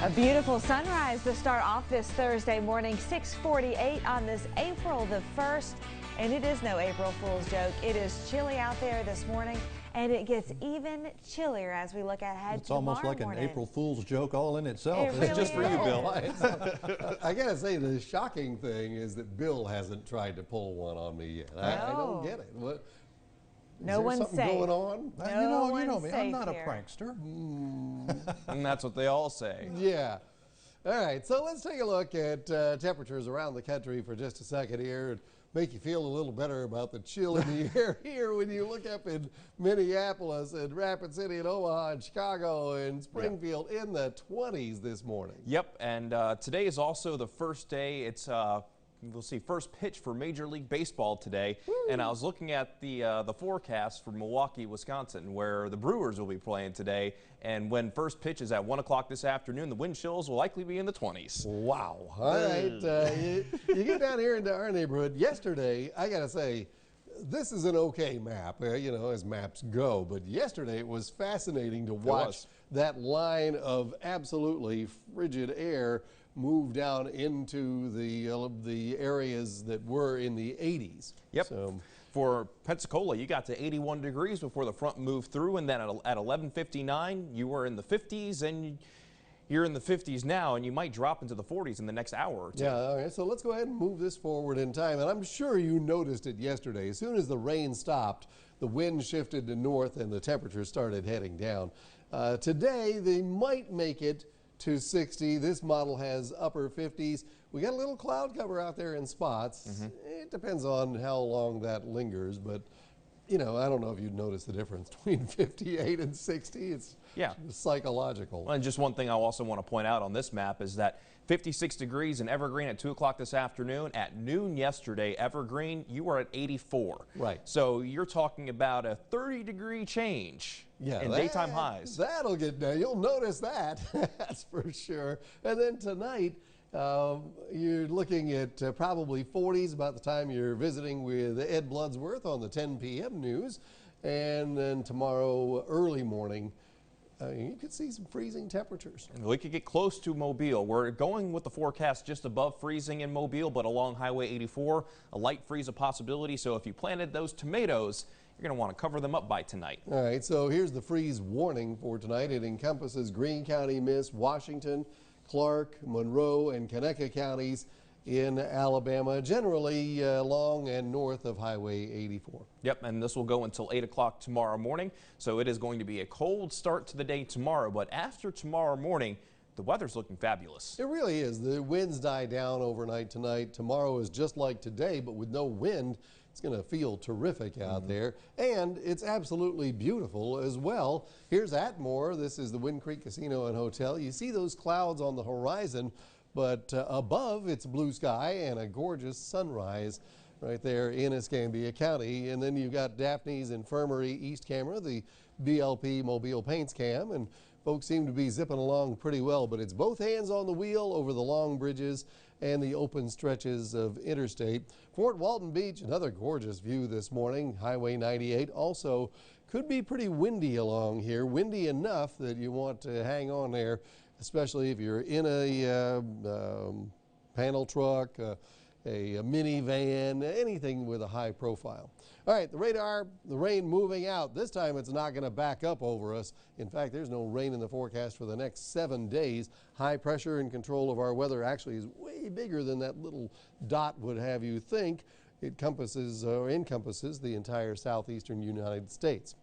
A beautiful sunrise to start off this Thursday morning, 6:48 on this April the 1st. And it is no April Fool's joke. It is chilly out there this morning, and it gets even chillier as we look ahead It's almost like morning. an April Fool's joke all in itself. It really just for you, Bill. I gotta say, the shocking thing is that Bill hasn't tried to pull one on me yet. I don't get it. What? No one's something safe. going on? No you know one's me. I'm safe not here. a prankster. And that's what they all say. Yeah. All right, so let's take a look at temperatures around the country for just a second here and make you feel a little better about the chill in the air here when you look up in Minneapolis and Rapid City and Omaha and Chicago and Springfield in the 20s this morning. Yep, and today is also the first day. It's we'll see first pitch for Major League Baseball today. Woo. And I was looking at the forecast for Milwaukee, Wisconsin, where the Brewers will be playing today. And when first pitch is at 1 o'clock this afternoon, the wind chills will likely be in the 20s. Wow. All right. You get down here into our neighborhood. Yesterday, I got to say, this is an okay map, you know, as maps go. But yesterday, it was fascinating to watch that line of absolutely frigid air move down into the areas that were in the 80s. Yep. So, for Pensacola, you got to 81 degrees before the front moved through, and then at 11:59, you were in the 50s, and you're in the 50s now, and you might drop into the 40s in the next hour or two. Yeah, all right, so let's go ahead and move this forward in time, and I'm sure you noticed it yesterday. As soon as the rain stopped, the wind shifted to north, and the temperature started heading down. Today, they might make it to 60. This model has upper 50s. We got a little cloud cover out there in spots. It depends on how long that lingers, but you know, I don't know if you'd notice the difference between 58 and 60. It's psychological. Well, and just one thing I also want to point out on this map is that 56 degrees in Evergreen at 2 o'clock this afternoon. At noon yesterday, Evergreen, you were at 84. Right. So you're talking about a 30-degree change in daytime highs. That'll get down. You'll notice that. That's for sure. And then tonight, you're looking at probably 40s about the time you're visiting with Ed Bloodsworth on the 10 p.m. news. And then tomorrow early morning, you could see some freezing temperatures. And we could get close to Mobile. We're going with the forecast just above freezing in Mobile, but along Highway 84, a light freeze a possibility. So if you planted those tomatoes, you're going to want to cover them up by tonight. All right, so here's the freeze warning for tonight. It encompasses Greene County, Miss, Washington, Clark, Monroe, and Conecuh counties in Alabama, generally along and north of Highway 84. Yep, and this will go until 8 o'clock tomorrow morning. So it is going to be a cold start to the day tomorrow, but after tomorrow morning, the weather's looking fabulous. It really is. The winds die down overnight tonight. Tomorrow is just like today, but with no wind. It's going to feel terrific out there, and it's absolutely beautiful as well. Here's ATMORE. This is the Wind Creek Casino and Hotel. You see those clouds on the horizon, but above it's blue sky and a gorgeous sunrise right there in Escambia County. And then you've got Daphne's Infirmary East Camera, the BLP Mobile Paints Cam, and folks seem to be zipping along pretty well, but it's both hands on the wheel over the long bridges and the open stretches of interstate. Fort Walton Beach, another gorgeous view this morning. Highway 98 also could be pretty windy along here. Windy enough that you want to hang on there, especially if you're in a panel truck, a minivan, anything with a high profile. All right, the radar, the rain moving out. This time it's not going to back up over us. In fact, there's no rain in the forecast for the next 7 days. High pressure and control of our weather actually is way bigger than that little dot would have you think. It encompasses the entire southeastern United States.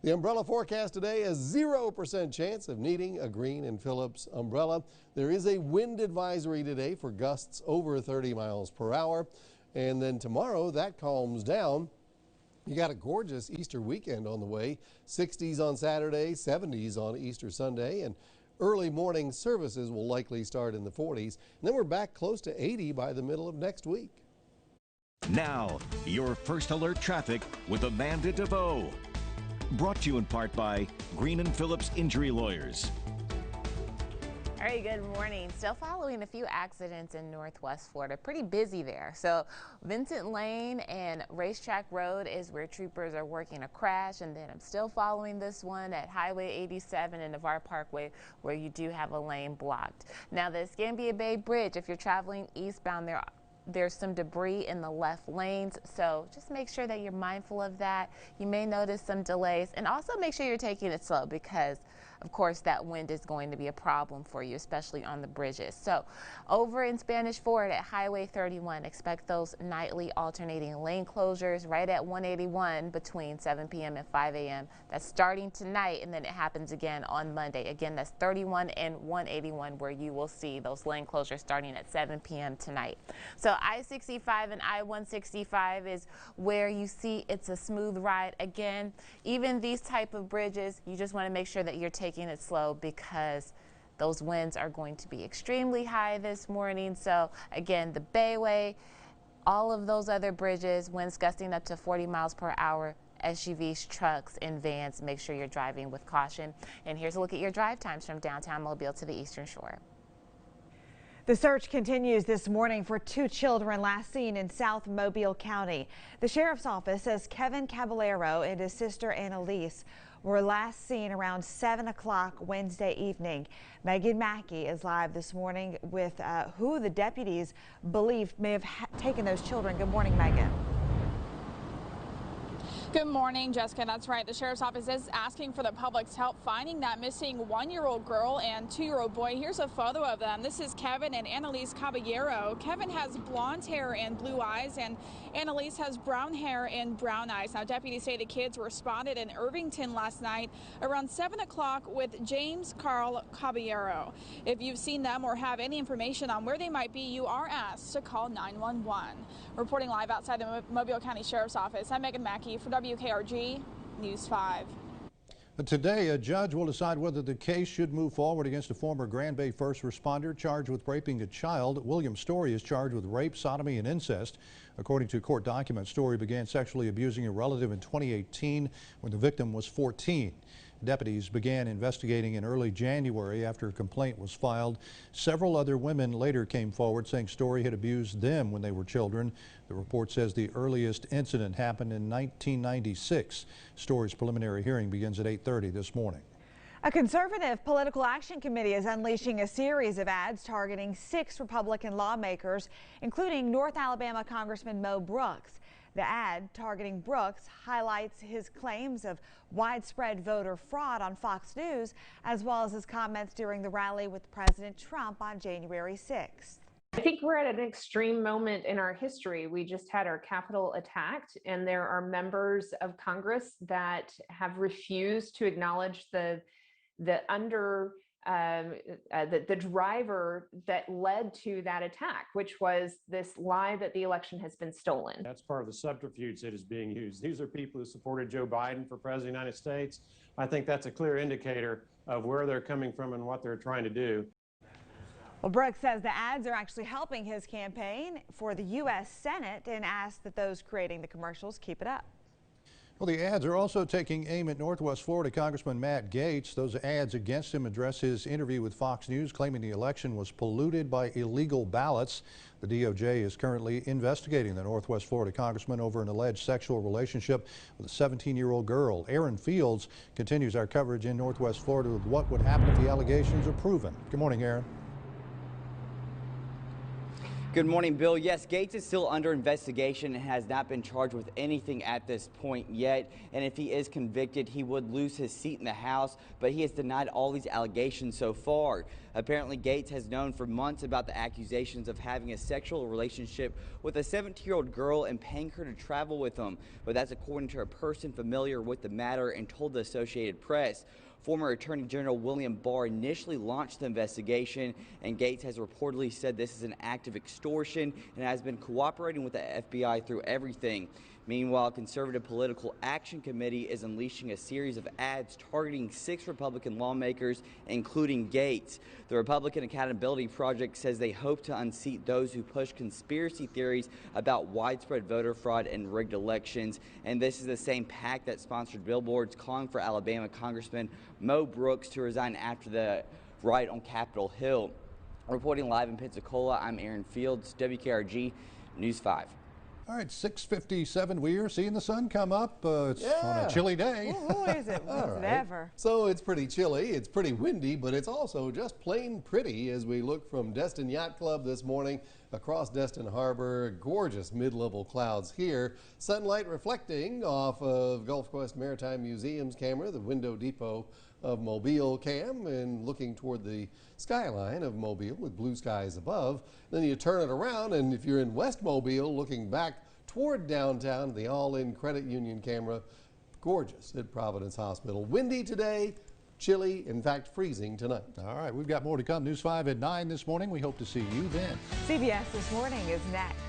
The umbrella forecast today, a 0% chance of needing a Green and Phillips umbrella. There is a wind advisory today for gusts over 30 miles per hour. And then tomorrow, that calms down. You got a gorgeous Easter weekend on the way. 60s on Saturday, 70s on Easter Sunday, and early morning services will likely start in the 40s. And then we're back close to 80 by the middle of next week. Now, your first alert traffic with Amanda DeVoe. Brought to you in part by Green and Phillips Injury Lawyers. All right, good morning. Still following a few accidents in Northwest Florida. Pretty busy there. So Vincent Lane and Racetrack Road is where troopers are working a crash. And then I'm still following this one at Highway 87 and Navarre Parkway, where you do have a lane blocked. Now, the Escambia Bay Bridge, if you're traveling eastbound, there's some debris in the left lanes, so just make sure that you're mindful of that. You may notice some delays, and also make sure you're taking it slow because, of course, that wind is going to be a problem for you, especially on the bridges. So over in Spanish Fort at Highway 31, expect those nightly alternating lane closures right at 181 between 7 p.m. and 5 a.m. That's starting tonight, and then it happens again on Monday. Again, that's 31 and 181 where you will see those lane closures starting at 7 p.m. tonight. So I-65 and I-165 is where you see it's a smooth ride. Again, even these type of bridges, you just want to make sure that you're taking it slow because those winds are going to be extremely high this morning. So again, the Bayway, all of those other bridges, winds gusting up to 40 miles per hour. SUVs, trucks, and vans, make sure you're driving with caution. And here's a look at your drive times from downtown Mobile to the Eastern Shore. The search continues this morning for 2 children last seen in South Mobile County. The sheriff's office says Kevin Caballero and his sister Annalise were last seen around 7 o'clock Wednesday evening. Megan Mackey is live this morning with who the deputies believe may have taken those children. Good morning, Megan. Good morning, Jessica. That's right. The sheriff's office is asking for the public's help finding that missing 1-year-old girl and 2-year-old boy. Here's a photo of them. This is Kevin and Annalise Caballero. Kevin has blonde hair and blue eyes, and Annalise has brown hair and brown eyes. Now, deputies say the kids were spotted in Irvington last night around 7 o'clock with James Carl Caballero. If you've seen them or have any information on where they might be, you are asked to call 911. Reporting live outside the Mobile County Sheriff's Office, I'm Megan Mackey for WKRG News 5. Today, a judge will decide whether the case should move forward against a former Grand Bay first responder charged with raping a child. William Story is charged with rape, sodomy, and incest. According to court documents, Story began sexually abusing a relative in 2018 when the victim was 14. Deputies began investigating in early January after a complaint was filed. Several other women later came forward saying Story had abused them when they were children. The report says the earliest incident happened in 1996. Story's preliminary hearing begins at 8:30 this morning. A conservative political action committee is unleashing a series of ads targeting 6 Republican lawmakers, including North Alabama Congressman Mo Brooks. The ad targeting Brooks highlights his claims of widespread voter fraud on Fox News, as well as his comments during the rally with President Trump on January 6th. I think we're at an extreme moment in our history. We just had our Capitol attacked, and there are members of Congress that have refused to acknowledge the driver that led to that attack, which was this lie that the election has been stolen. That's part of the subterfuge that is being used. These are people who supported Joe Biden for president of the United States. I think that's a clear indicator of where they're coming from and what they're trying to do. Well, Brooks says the ads are actually helping his campaign for the U.S. Senate and asks that those creating the commercials keep it up. Well, the ads are also taking aim at Northwest Florida Congressman Matt Gaetz. Those ads against him address his interview with Fox News, claiming the election was polluted by illegal ballots. The DOJ is currently investigating the Northwest Florida Congressman over an alleged sexual relationship with a 17-year-old girl. Aaron Fields continues our coverage in Northwest Florida with what would happen if the allegations are proven. Good morning, Aaron. Good morning, Bill. Yes, Gaetz is still under investigation and has not been charged with anything at this point yet. And if he is convicted, he would lose his seat in the House, but he has denied all these allegations so far. Apparently, Gaetz has known for months about the accusations of having a sexual relationship with a 17-year-old girl and paying her to travel with him. But that's according to a person familiar with the matter and told the Associated Press. Former Attorney General William Barr initially launched the investigation, and Gaetz has reportedly said this is an act of extortion and has been cooperating with the FBI through everything. Meanwhile, Conservative Political Action Committee is unleashing a series of ads targeting 6 Republican lawmakers, including Gaetz. The Republican Accountability Project says they hope to unseat those who push conspiracy theories about widespread voter fraud and rigged elections. And this is the same PAC that sponsored billboards calling for Alabama Congressman Mo Brooks to resign after the right on Capitol Hill. Reporting live in Pensacola, I'm Aaron Fields, WKRG News 5. All right, 6:57. We are seeing the sun come up. It's on a chilly day. Who is it? Was it ever? So it's pretty chilly, it's pretty windy, but it's also just plain pretty as we look from Destin Yacht Club this morning across Destin Harbor. Gorgeous mid-level clouds here. Sunlight reflecting off of GulfQuest Maritime Museum's camera, the Window Depot of Mobile cam, and looking toward the skyline of Mobile with blue skies above. Then you turn it around, and if you're in West Mobile looking back toward downtown, the All-In Credit Union camera, gorgeous at Providence Hospital. Windy today, chilly, in fact freezing tonight. All right, we've got more to come. News 5 at 9 this morning. We hope to see you then. CBS This Morning is next.